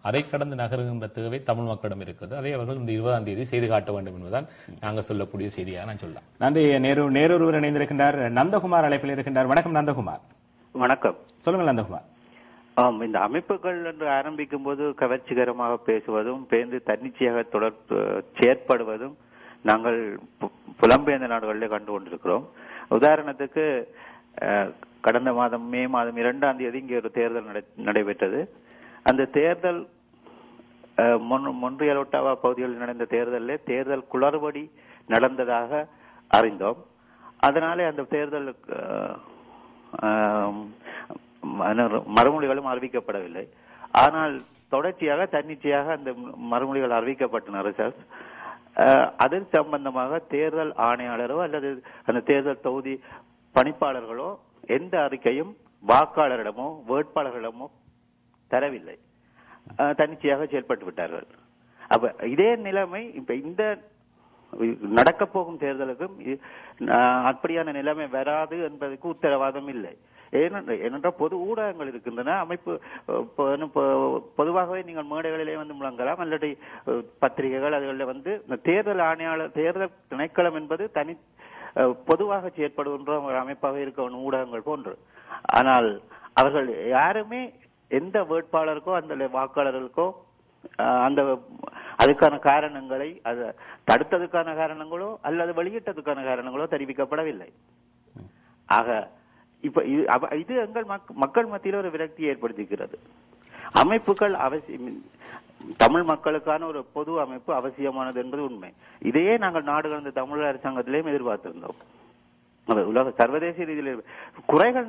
அதை கடந்து நகருகின்ற தேவை தமிழ் மக்களிடம் இருக்கிறது. அதை அவர்கள் இந்த 20ஆம் தேதி செய்து காட்ட வேண்டும் என்பதுதான் நாங்கள் சொல்லக்கூடிய செய்தியாக நான் சொல்லலாம். நன்றி. நேரொருவர் இணைந்திருக்கின்றார். நந்தகுமார் அழைப்பில் இருக்கின்றார். வணக்கம் நந்தகுமார். வணக்கம். சொல்லுங்கள் நந்தகுமார். இந்த அமைப்புகள் என்று ஆரம்பிக்கும் போது கவர்ச்சிகரமாக பேசுவதும் பேர்ந்து தன்னிச்சையாக செயற்படுவதும் நாங்கள் புலம்பெயர்ந்த நாடுகளிலே கண்டு கொண்டிருக்கிறோம். உதாரணத்துக்கு கடந்த மாதம் மே மாதம் 2ஆம் தேதி இங்கே ஒரு தேர்தல் நடைபெற்றது. அந்த தேர்தல் மொன்றியல் ஒட்டாவா பகுதிகளில் நடந்த தேர்தலில் தேர்தல் குளறுபடி நடந்ததாக அறிந்தோம். அதனாலே அந்த தேர்தல் மறுமொழிகளும் அறிவிக்கப்படவில்லை. ஆனால் தொடர்ச்சியாக தன்னிச்சையாக அந்த மறுமொழிகள் அறிவிக்கப்பட்டன. ரிசல்ட் அதில் சம்பந்தமாக தேர்தல் ஆணையாளரோ அல்லது அந்த தேர்தல் தொகுதி பணிப்பாளர்களோ எந்த அறிக்கையும் வாக்காளரிடமோ வேட்பாளர்களிடமோ தரவில்லை. தன்னிச்சையாக செயல்பட்டு விட்டார்கள். அப்ப இதே நிலைமை இப்ப இந்த நடக்க போகும் தேர்தலுக்கும் அப்படியான நிலைமை வராது என்பதற்கு உத்தரவாதம் இல்லை. ஏனென்றால் பொது ஊடகங்கள் இருக்கின்றன. அமைப்பு பொதுவாகவே நீங்கள் மேடைகளிலே வந்து முழங்கலாம், அல்லது பத்திரிகைகள் அதுகளில் வந்து தேர்தல் ஆணையாளர் தேர்தல் திணைக்களம் என்பது தனி பொதுவாக செயற்படுகின்ற ஒரு அமைப்பாக இருக்க ஊடகங்கள் போன்று. ஆனால் அவர்கள் யாருமே எந்த வேட்பாளருக்கோ அந்த வாக்காளர்களுக்கோ அந்த அதுக்கான காரணங்களை தடுத்ததுக்கான காரணங்களோ அல்லது வெளியிட்டதுக்கான காரணங்களோ தெரிவிக்கப்படவில்லை. ஆக இப்ப இது எங்கள் மக்கள் மத்தியில் ஒரு விரக்தியை ஏற்படுத்திக்கிறது. அமைப்புகள் அவசியம், தமிழ் மக்களுக்கான ஒரு பொது அமைப்பு அவசியமானது என்பது உண்மை. இதையே நாங்கள் நாடு கடந்த தமிழக அரசாங்கத்திலேயும் எதிர்பார்த்திருந்தோம். உலக சர்வதேச ரீதியில் குறைகள்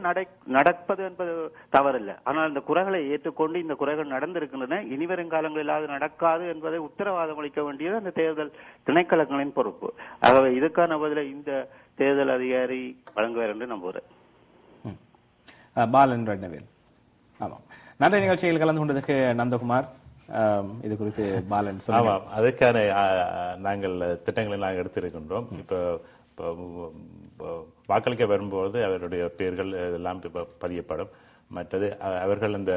நடப்பது என்பது தவறில்லை. ஆனால் இந்த குறைகளை ஏற்றுக்கொண்டு இந்த குறைகள் நடந்திருக்கின்றன, இனிவரும் காலங்களில் அது நடக்காது என்பதை உத்தரவாதம் அளிக்க வேண்டியது அந்த தேர்தல் திணைக்களங்களின் பொறுப்பு. ஆகவே இதுக்கான பதிலை இந்த தேர்தல் அதிகாரி வழங்குவார் என்று நம்புகிறேன். பாலன் ரட்னவேல். ஆமாம், நன்றி. நிகழ்ச்சியில் கலந்து கொண்டதுக்கு நந்தகுமார். இது குறித்து பாலன் சொல்லுங்க. அதுக்கான நாங்கள் திட்டங்களை நாங்கள் எடுத்திருக்கின்றோம். இப்போ வாக்களிக்க வரும்போது அவருடைய பெயர்கள் எல்லாம் பதியப்படும். மற்றது அவர்கள் இந்த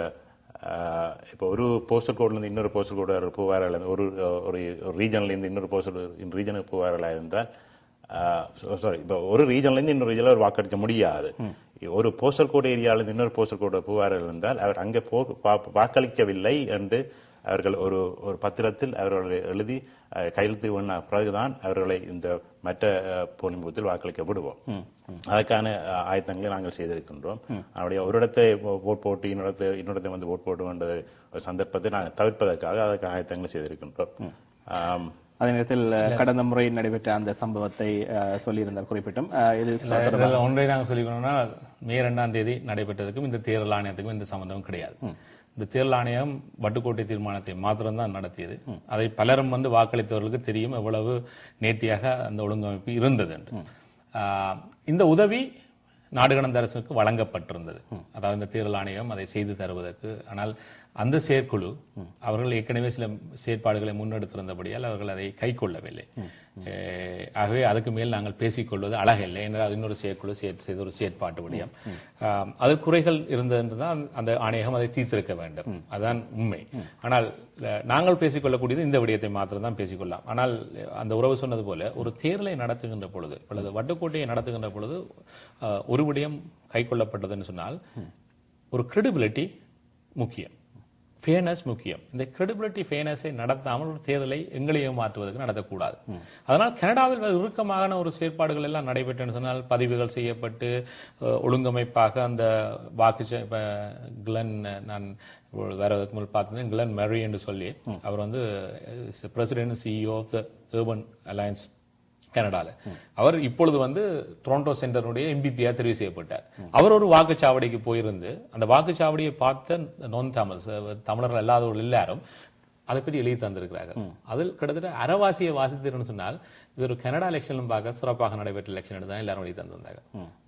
இப்போ ஒரு போஸ்டல் கோட்ல இருந்து இன்னொரு போஸ்டல் கோடு போவார்கள், ஒரு ரீஜன்ல இருந்து இன்னொரு போஸ்டல் ரீஜனுக்கு போவார்களா இருந்தால் இப்போ ஒரு ரீஜன்ல இருந்து இன்னொரு ரீஜன்ல ஒரு வாக்களிக்க முடியாது. ஒரு போஸ்டல் கோடு ஏரியால இருந்து இன்னொரு போஸ்டல் கோடு போவார்கள் இருந்தால் அவர் அங்கே வாக்களிக்கவில்லை என்று அவர்கள் ஒரு பத்திரத்தில் அவர்களை எழுதி கையெழுத்து பண்ண பிறகுதான் அவர்களை இந்த மற்ற போலிங் பூத்தில் வாக்களிக்க விடுவோம். அதற்கான ஆயத்தங்களை நாங்கள் செய்திருக்கின்றோம். அவருடைய ஒரு இடத்தை ஓட் போட்டு இன்னொரு வந்து ஓட் போட்டு என்ற சந்தர்ப்பத்தை நாங்கள் தவிர்ப்பதற்காக அதற்கான ஆயத்தங்களை செய்திருக்கின்றோம். அதே நேரத்தில் கடந்த முறை நடைபெற்ற அந்த சம்பவத்தை சொல்லியிருந்தார் குறிப்பிட்டும். ஒன்றை நாங்கள் சொல்லிக்கணும்னா மே 2ஆம் தேதி நடைபெற்றதுக்கும் இந்த தேர்தல் ஆணையத்துக்கும் இந்த சம்பந்தம் கிடையாது. இந்த தேர்தல் ஆணையம் வட்டுக்கோட்டை தீர்மானத்தை மாத்திரம்தான் நடத்தியது. அதை பலரும் வந்து வாக்களித்தவர்களுக்கு தெரியும் எவ்வளவு நேர்த்தியாக அந்த ஒழுங்கமைப்பு இருந்தது என்று. இந்த உதவி நாடு கடந்த அரசுக்கு வழங்கப்பட்டிருந்தது. அதாவது இந்த தேர்தல் ஆணையம் அதை செய்து தருவதற்கு. ஆனால் அந்த செயற்குழு அவர்கள் ஏற்கனவே சில செயற்பாடுகளை முன்னெடுத்திருந்தபடியால் அவர்கள் அதை கை கொள்ளவில்லை. ஆகவே அதுக்கு மேல் நாங்கள் பேசிக்கொள்வது அழகில்லை என்றால் அது இன்னொரு செயற்குழு செய்த ஒரு செயற்பாட்டு விடயம். அது குறைகள் இருந்தது என்றுதான் அந்த ஆணையகம் அதை தீர்த்திருக்க வேண்டும். அதுதான் உண்மை. ஆனால் நாங்கள் பேசிக்கொள்ளக்கூடியது இந்த விடயத்தை மாத்திரம் தான் பேசிக்கொள்ளலாம். ஆனால் அந்த உறவு சொன்னது போல ஒரு தேர்தலை நடத்துகின்ற பொழுது அல்லது வட்டுக்கோட்டையை நடத்துகின்ற பொழுது ஒரு விடயம் கை கொள்ளப்பட்டதுன்னு சொன்னால் ஒரு கிரெடிபிலிட்டி முக்கியம், ஃபேர்னஸ் முக்கியம். இந்த கிரெடிபிலிட்டி ஃபேர்னஸை நடத்தாமல் ஒரு தேர்தலை எங்களையும் மாற்றுவதற்கு நடத்தக்கூடாது. அதனால் கனடாவில் இறுக்கமான ஒரு செயற்பாடுகள் எல்லாம் நடைபெற்றேன்னு சொன்னால் பதிவுகள் செய்யப்பட்டு ஒழுங்கமைப்பாக அந்த வாக்கு கிளன் நான் வேறதுக்கு முதல் பார்த்தேன் கிளன் மெரி என்று சொல்லி அவர் வந்து president CEO of the Urban Alliance கனடால. அவர் இப்பொழுது வந்து டொரண்டோ சென்டருடைய எம்பிபியா தெரிவு செய்யப்பட்டார். அவர் ஒரு வாக்குச்சாவடிக்கு போயிருந்து அந்த வாக்குச்சாவடியை பார்த்த நான் தமிழர்கள் அல்லாதவர்கள் எல்லாரும் அதை பற்றி எழுதி தந்திருக்கிறார்கள். அதில் கிட்டத்தட்ட அறவாசியை வாசித்தீர்னு சொன்னால் இது ஒரு கனடா எலெக்ஷன் பார்க்க சிறப்பாக நடைபெற்ற எலெக்ஷன் தான் எல்லாரும் வெளியே தந்து வந்தாங்க.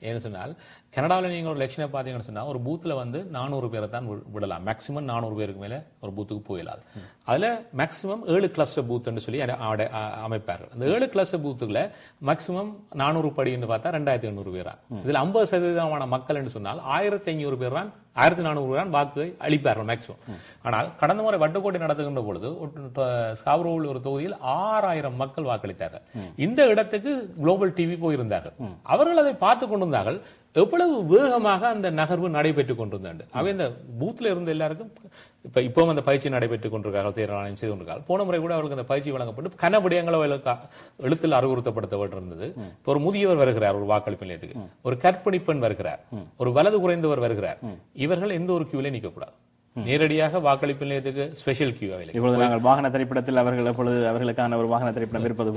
ஏன்னு சொன்னால் கனடாவில் நீங்க ஒரு எலெக்ஷனை பார்த்தீங்கன்னு சொன்னா ஒரு பூத்ல வந்து 400 பேரை தான் விடலாம். மேக்சிமம் 400 பேருக்கு மேல ஒரு பூத்துக்கு போயிடாது. அதுல மேக்சிமம் 7 கிளஸ்டர் பூத் சொல்லி அமைப்பார்கள். அந்த 7 கிளஸ்டர் பூத்துக்குள்ள மேக்சிமம் 400 படின்னு பார்த்தா 2800 பேரா. இதுல 50% மக்கள் என்று சொன்னால் 1500 பேர் தான் 1400 தான் வாக்கு அளிப்பார்கள் மேக்சிமம். ஆனால் கடந்த முறை வட்டுக்கோட்டை நடத்துகின்ற பொழுது ஸ்காப்ரோவில் ஒரு தொகுதியில் 6000 மக்கள் வாக்களித்தார்கள். இந்த இடத்துக்கு குளோபல் டிவி போயிருந்தார்கள். அவர்கள் அதை பார்த்து கொண்டிருந்தார்கள் எவ்வளவு வேகமாக அந்த நகர்வு நடைபெற்றுக் கொண்டிருந்தாண்டு. அவை இந்த பூத்ல இருந்த எல்லாருக்கும் இப்பவும் அந்த பயிற்சி நடைபெற்றுக் கொண்டிருக்கார்கள், தேர்தல் ஆணையம் செய்து கொண்டிருக்கார்கள். போன முறை கூட அவர்களுக்கு அந்த பயிற்சி வழங்கப்பட்டு கனவிடயங்களை எழுத்தில் அறிவுறுத்தப்படுத்தப்பட்டிருந்தது. இப்போ ஒரு முதியவர் வருகிறார் ஒரு வாக்களிப்பு நிலையத்துக்கு, ஒரு கற்பணிப்பெண் வருகிறார், ஒரு வலது குறைந்தவர் வருகிறார். இவர்கள் எந்த ஒரு கியூல நிக்க கூடாது, நேரடியாக வாக்களிப்பு நிலையத்துக்கு ஸ்பெஷல் கியூ இப்பொழுது நாங்கள் வாகன திரைப்படத்தில் அவர்கள் எப்பொழுது அவர்களுக்கான ஒரு வாகன திரைப்படம் இருப்பது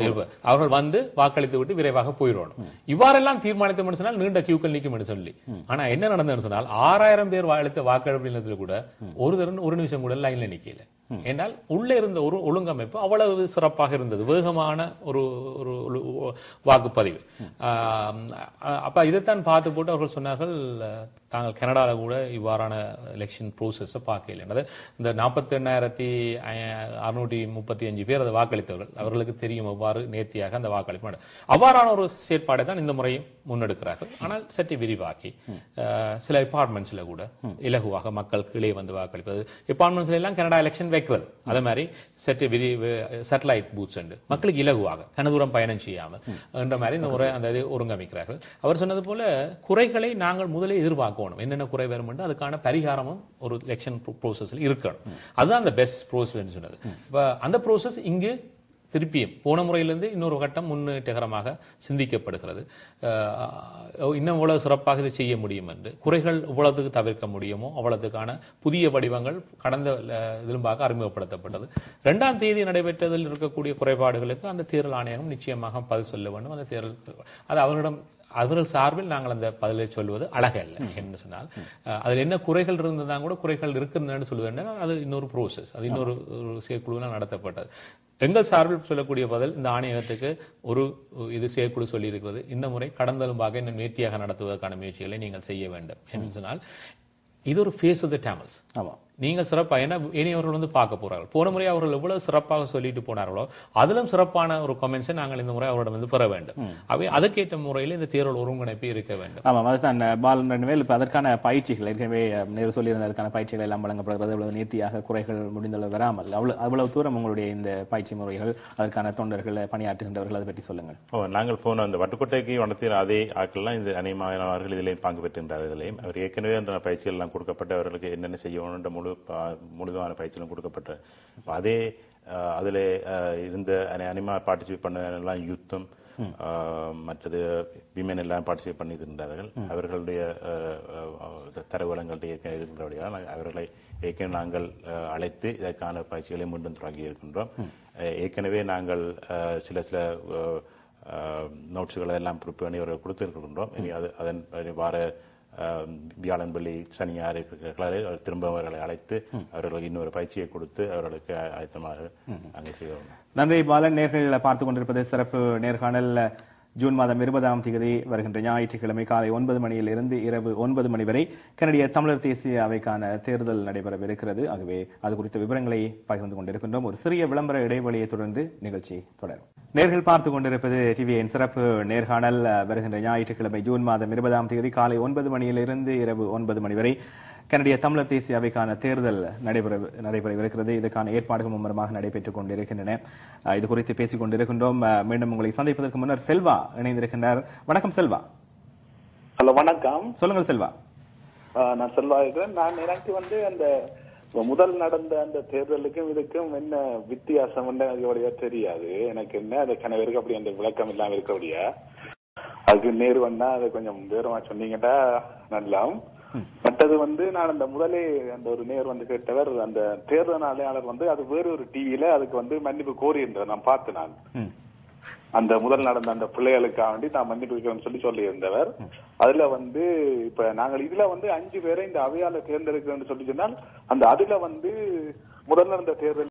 அவர்கள் வந்து வாக்களித்து விட்டு விரைவாக போயிடணும். இவ்வாறெல்லாம் தீர்மானித்தோம் சொன்னால் நீண்ட கியூக்கள் நிற்கும் சொல்லி. ஆனா என்ன நடந்ததுன்னு சொன்னால் 6000 பேர் அளித்த வாக்களிப்பு நிலையத்தில் கூட ஒரு நிமிஷம் கூட லைன்ல நிக்கல. என்றால் உள்ளே இருந்த ஒரு ஒழுங்கமைப்பு அவ்வளவு சிறப்பாக இருந்தது, வேகமான ஒரு வாக்குப்பதிவு. அப்ப இதைத்தான் பார்த்து போட்டு அவர்கள் சொன்னார்கள் தாங்கள் கனடாவில் கூட இவ்வாறான எலெக்ஷன் ப்ரோசஸ் பார்க்கல. இந்த 48,635 பேர் அதை வாக்களித்தவர்கள், அவர்களுக்கு தெரியும் எவ்வாறு நேர்த்தியாக அந்த வாக்களிப்பு. அவ்வாறான ஒரு செயற்பாடை தான் இந்த முறையும் முன்னெடுக்கிறார்கள். ஆனால் சற்று விரிவாக்கி சில டிபார்ட்மெண்ட்ஸ்ல கூட இலகுவாக மக்கள் கீழே வந்து வாக்களிப்பது. டிபார்ட்மெண்ட்ஸ்ல எல்லாம் கனடா எலெக்ஷன் வைக்கிறது. அதே மாதிரி சற்று சேட்டலைட் பூத்ஸ் மக்களுக்கு இலகுவாக கனதூரம் பயணம் செய்யாமல் என்ற மாதிரி இந்த முறை அந்த ஒருங்கமைக்கிறார்கள். அவர் சொன்னது போல குறைகளை நாங்கள் முதலே எதிர்பார்க்கணும். என்னென்ன குறை வரும் என்று அதுக்கான பரிகாரமும் ஒரு எலெக்ஷன் ப்ரோசஸ்ல இருக்கணும். அதுதான் அந்த பெஸ்ட் ப்ரோசஸ் சொன்னது. அந்த ப்ரோசஸ் இங்கு திருப்பியும் போன முறையிலிருந்து இன்னொரு கட்டம் முன்னேற்றகரமாக சிந்திக்கப்படுகிறது. இன்னும் எவ்வளவு சிறப்பாக இதை செய்ய முடியும் என்று, குறைகள் எவ்வளவுக்கு தவிர்க்க முடியுமோ அவ்வளவுக்கான புதிய வடிவங்கள் கடந்த இதிலும்பாக அறிமுகப்படுத்தப்பட்டது. 2ஆம் தேதி நடைபெற்றதில் இருக்கக்கூடிய குறைபாடுகளுக்கு அந்த தேர்தல் ஆணையம் நிச்சயமாக பதில் சொல்ல வேண்டும். அந்த தேர்தல் அது அவர்கள் சார்பில் நாங்கள் அந்த பதிலை சொல்வது அழகல்ல. என்ன சொன்னால் அதுல என்ன குறைகள் இருந்ததான் கூட குறைகள் இருக்குன்னு சொல்லுவது அது இன்னொரு ப்ரோசஸ், அது இன்னொரு செயற்குழுவினால் நடத்தப்பட்டது. எங்கள் சார்பில் சொல்லக்கூடிய பதில் இந்த ஆணையகத்துக்கு ஒரு இது செயற்குழு சொல்லி இருக்கிறது, இந்த முறை கடந்தலும்பாக இன்னும் நேர்த்தியாக நடத்துவதற்கான முயற்சிகளை நீங்கள் செய்ய வேண்டும் என்று சொன்னால் இது ஒரு ஃபேஸ் ஆஃப் தி டேமல்ஸ். ஆமா, நீங்கள் சிறப்பா ஏன்னா இனியவர்கள் வந்து பார்க்க போறார்கள். போன முறை அவர்கள் எவ்வளவு சிறப்பாக சொல்லிட்டு போனார்களோ அதிலும் சிறப்பான ஒரு கமெண்ட்ஸை நாங்கள் இந்த முறை அவரிடம் வந்து பெற வேண்டும். அவை அதற்கேற்ற முறையில் இந்த தேர்தல் ஒருங்கிணைப்பு இருக்க வேண்டும். ஆமாம், அதுதான் பாலன். இப்ப அதற்கான பயிற்சிகள் ஏற்கனவே நேரு சொல்லியிருந்ததற்கான பயிற்சிகள் எல்லாம் வழங்கப்படுகிறது. அவ்வளவு நேர்த்தியாக குறைகள் முடிந்தளவு வராமல் அவ்வளவு தூரம் உங்களுடைய இந்த பயிற்சி முறைகள், அதற்கான தொண்டர்கள் பணியாற்றுகின்றவர்கள், அதை பற்றி சொல்லுங்கள். நாங்கள் போன அந்த வட்டுக்கோட்டைக்கு வனத்தின் அதே ஆட்கள்லாம் இந்த அநேகமானவர்கள் இதிலேயும் பங்கு பெற்றிருந்தார்களையும் அவர் ஏற்கனவே அந்த பயிற்சிகள் எல்லாம் கொடுக்கப்பட்டு அவர்களுக்கு என்னென்ன செய்யணும் முழுதான பயிற்சிகளும் கொடுக்கப்பட்ட அதே அதில் இருந்த அனிமா பார்ட்டிசிபேட் பண்ணலாம் யூத்தும் மற்றது விமன் எல்லாம் பார்ட்டிசிபேட் பண்ணி இருந்தார்கள். அவர்களுடைய தரவுகளங்கள் ஏற்கனவே இருக்கின்றபடியால் அவர்களை ஏற்கனவே நாங்கள் அழைத்து இதற்கான பயிற்சிகளை மீண்டும் தொடங்கி இருக்கின்றோம். ஏற்கனவே நாங்கள் சில நோட்ஸுகளை எல்லாம் ப்ரிப்பேர் பண்ணி அவர்கள் கொடுத்திருக்கின்றோம். இனி அதன் வார வியாழன் வெள்ளி சனி ஞாயிறு திரும்ப அவர்களை அழைத்து அவர்களுக்கு இன்னொரு பயிற்சியை கொடுத்து அவர்களுக்கு ஆயத்தமாக அங்கே செய்வோம். நன்றி பாலன். நேர்களில் பார்த்துக் கொண்டிருப்பது சிறப்பு நேர்காணல். ஜூன் மாதம் 20ஆம் தேதி வருகின்ற ஞாயிற்றுக்கிழமை காலை 9 மணியிலிருந்து இரவு 9 மணி வரை கனடிய தமிழர் தேசிய அவைக்கான தேர்தல் நடைபெறவிருக்கிறது. ஆகவே அது குறித்த விவரங்களை பகிர்ந்து கொண்டிருக்கின்றோம். ஒரு சிறிய விளம்பர இடைவெளியை தொடர்ந்து நிகழ்ச்சி தொடரும். நேர்கள் பார்த்துக் கொண்டிருப்பது டிவியின் சிறப்பு நேர்காணல். வருகின்ற ஞாயிற்றுக்கிழமை ஜூன் மாதம் 20ஆம் தேதி காலை 9 மணியிலிருந்து இரவு 9 மணி வரை கனடிய தமிழர் தேசிய அவைக்கான தேர்தல் நடைபெறவிருக்கிறது. இதற்கான ஏற்பாடுகள் மும்முரமாக நடைபெற்றுக் கொண்டிருக்கின்றன. இது குறித்து பேசிக் கொண்டிருக்கின்றோம். மீண்டும் உங்களை சந்திப்பதற்கு முன்னர் செல்வா இணைந்திருக்கின்றார். வணக்கம் செல்வா. ஹலோ, வணக்கம். சொல்லுங்கள் செல்வா. நான் செல்வா இருக்கிறேன். நான் எனக்கு வந்து அந்த முதல் நடந்த அந்த தேர்தலுக்கும் இதுக்கும் என்ன வித்தியாசம் தெரியாது. எனக்கு என்ன அது கணவருக்கு அப்படி அந்த விளக்கம் இல்லாம இருக்கபடியா அதுக்கு நேரு வந்தா அதை கொஞ்சம் விவரமா சொன்னீங்கன்னா நல்லா. மற்றது வந்து நான் அந்த முதலே அந்த ஒரு நேர் வந்து கேட்டவர் அந்த தேர்தல் ஆணையாளர் வந்து அது வேறு ஒரு டிவியில அதுக்கு வந்து மன்னிப்பு கோரியிருந்தார். நான் பார்த்து நான் அந்த முதல் நடந்த அந்த பிள்ளைகளுக்காக வேண்டி நான் மன்னிப்பு வைக்கிறேன்னு சொல்லி இருந்தவர். அதுல வந்து இப்ப நாங்கள் இதுல வந்து 5 பேரை இந்த அவையால தேர்ந்தெடுக்கிறோம்னு சொல்லி சொன்னால் அந்த அதுல வந்து முதல் நடந்த தேர்தல்